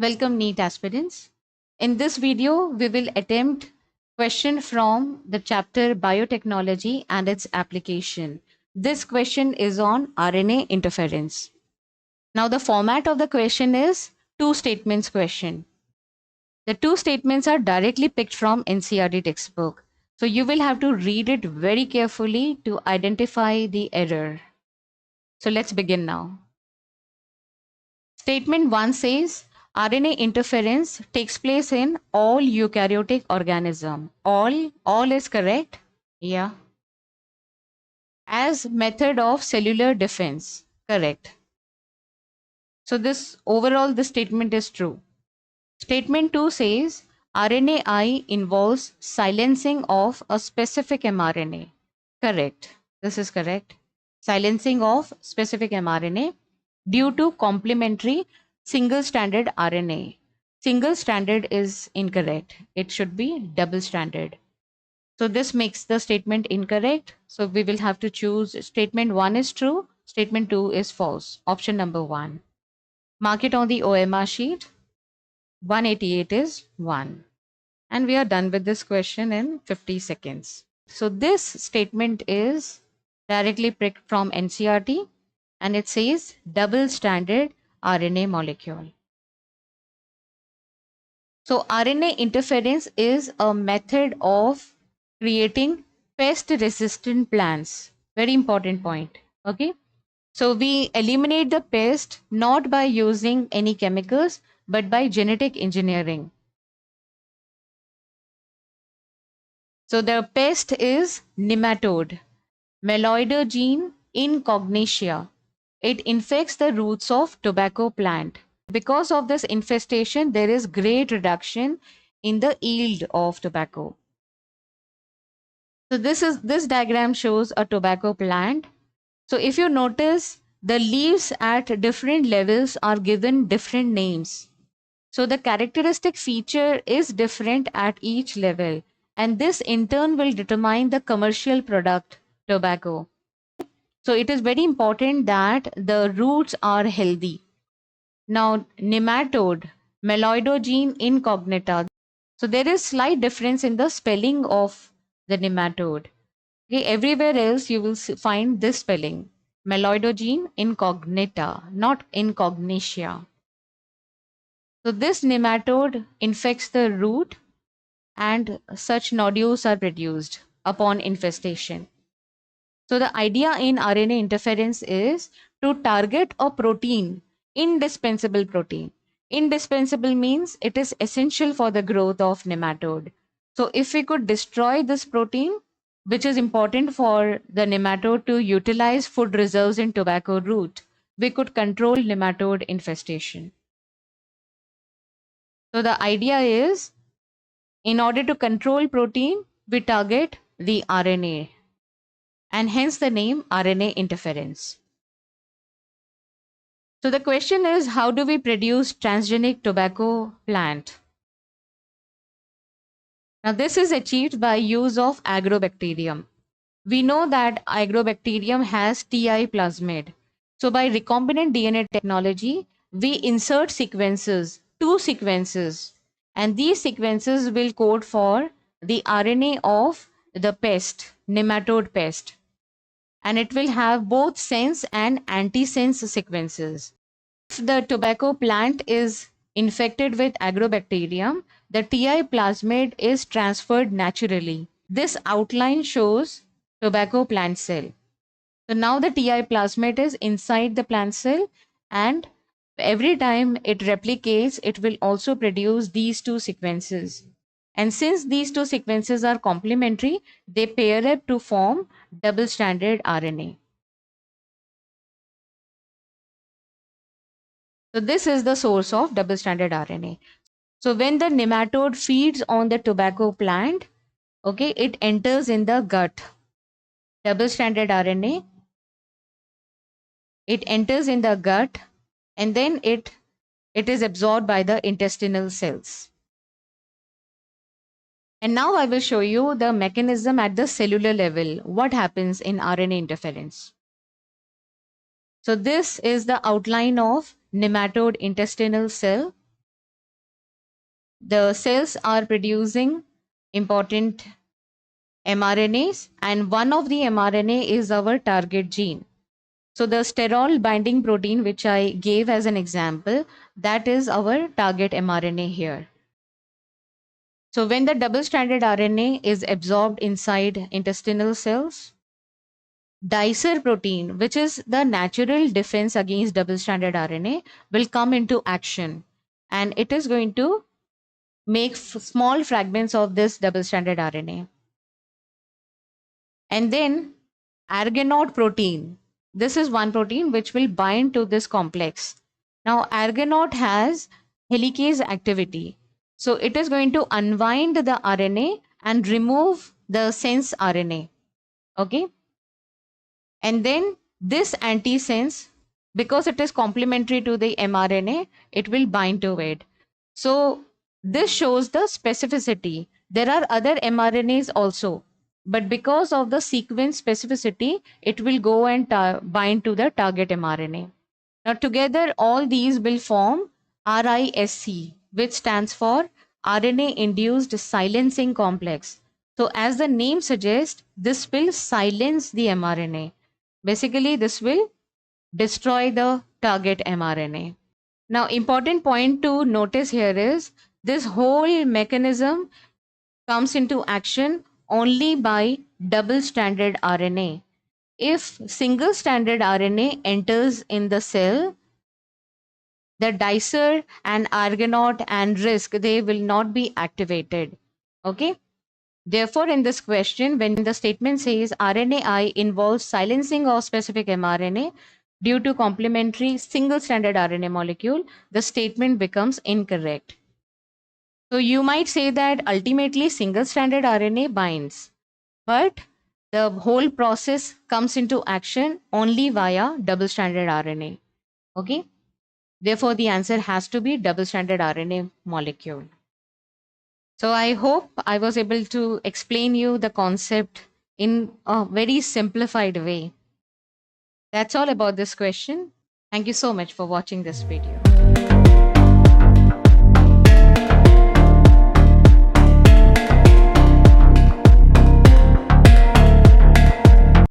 Welcome NEET aspirants. In this video, we will attempt question from the chapter Biotechnology and its application. This question is on RNA interference. Now the format of the question is two statements question. The two statements are directly picked from NCERT textbook. So you will have to read it very carefully to identify the error. So let's begin now. Statement 1 says RNA interference takes place in all eukaryotic organism. All is correct? Yeah. As method of cellular defense. Correct. So this statement is true. Statement 2 says RNAi involves silencing of a specific mRNA. Correct. This is correct. Silencing of specific mRNA due to complementary single-stranded RNA. Single-stranded is incorrect. It should be double-stranded. So this makes the statement incorrect. So we will have to choose statement 1 is true, statement 2 is false. Option number 1. Mark it on the OMR sheet. 188 is 1. And we are done with this question in 50 seconds. So this statement is directly picked from NCERT and it says double-stranded RNA molecule. So RNA interference is a method of creating pest-resistant plants. Very important point. Okay. So we eliminate the pest not by using any chemicals, but by genetic engineering. So the pest is nematode, Meloidogyne incognita. It infects the roots of tobacco plant. Because of this infestation, there is great reduction in the yield of tobacco. So this diagram shows a tobacco plant. So if you notice, the leaves at different levels are given different names. So the characteristic feature is different at each level, and this in turn will determine the commercial product, tobacco. So it is very important that the roots are healthy. Now, nematode, Meloidogyne incognita. So there is slight difference in the spelling of the nematode. Okay, everywhere else you will find this spelling, Meloidogyne incognita, not incognitia. So this nematode infects the root and such nodules are produced upon infestation. So the idea in RNA interference is to target a protein, indispensable protein. Indispensable means it is essential for the growth of nematode. So if we could destroy this protein, which is important for the nematode to utilize food reserves in tobacco root, we could control nematode infestation. So the idea is, in order to control protein, we target the RNA, and hence the name RNA interference. So the question is, how do we produce transgenic tobacco plant? Now this is achieved by use of agrobacterium. We know that agrobacterium has TI plasmid. So by recombinant DNA technology, we insert sequences, two sequences, and these sequences will code for the RNA of the pest, nematode pest. And it will have both sense and anti-sense sequences. If the tobacco plant is infected with agrobacterium, the TI plasmid is transferred naturally. This outline shows tobacco plant cell. So now the TI plasmid is inside the plant cell, and every time it replicates, it will also produce these two sequences. And since these two sequences are complementary, they pair up to form double-stranded RNA. So this is the source of double-stranded RNA. So when the nematode feeds on the tobacco plant, okay, it enters in the gut. Double-stranded RNA, it enters in the gut, and then it is absorbed by the intestinal cells. And now I will show you the mechanism at the cellular level, what happens in RNA interference. So this is the outline of nematode intestinal cell. The cells are producing important mRNAs, and one of the mRNA is our target gene. So the sterol binding protein, which I gave as an example, that is our target mRNA here. So when the double-stranded RNA is absorbed inside intestinal cells, dicer protein, which is the natural defense against double-stranded RNA, will come into action, and it is going to make small fragments of this double-stranded RNA. And then argonaute protein. This is one protein which will bind to this complex. Now, argonaute has helicase activity. So it is going to unwind the RNA and remove the sense RNA. Okay. And then this antisense, because it is complementary to the mRNA, it will bind to it. So this shows the specificity. There are other mRNAs also, but because of the sequence specificity, it will go and bind to the target mRNA. Now together, all these will form RISC, which stands for RNA-induced silencing complex. So as the name suggests, this will silence the mRNA. Basically, this will destroy the target mRNA. Now, important point to notice here is this whole mechanism comes into action only by double-stranded RNA. If single-stranded RNA enters in the cell, the dicer and argonaute and RISC, they will not be activated. Okay. Therefore, in this question, when the statement says RNAi involves silencing of specific mRNA due to complementary single-stranded RNA molecule, the statement becomes incorrect. So you might say that ultimately single-stranded RNA binds, but the whole process comes into action only via double-stranded RNA. Okay. Therefore, the answer has to be double-stranded RNA molecule. So I hope I was able to explain you the concept in a very simplified way. That's all about this question. Thank you so much for watching this video.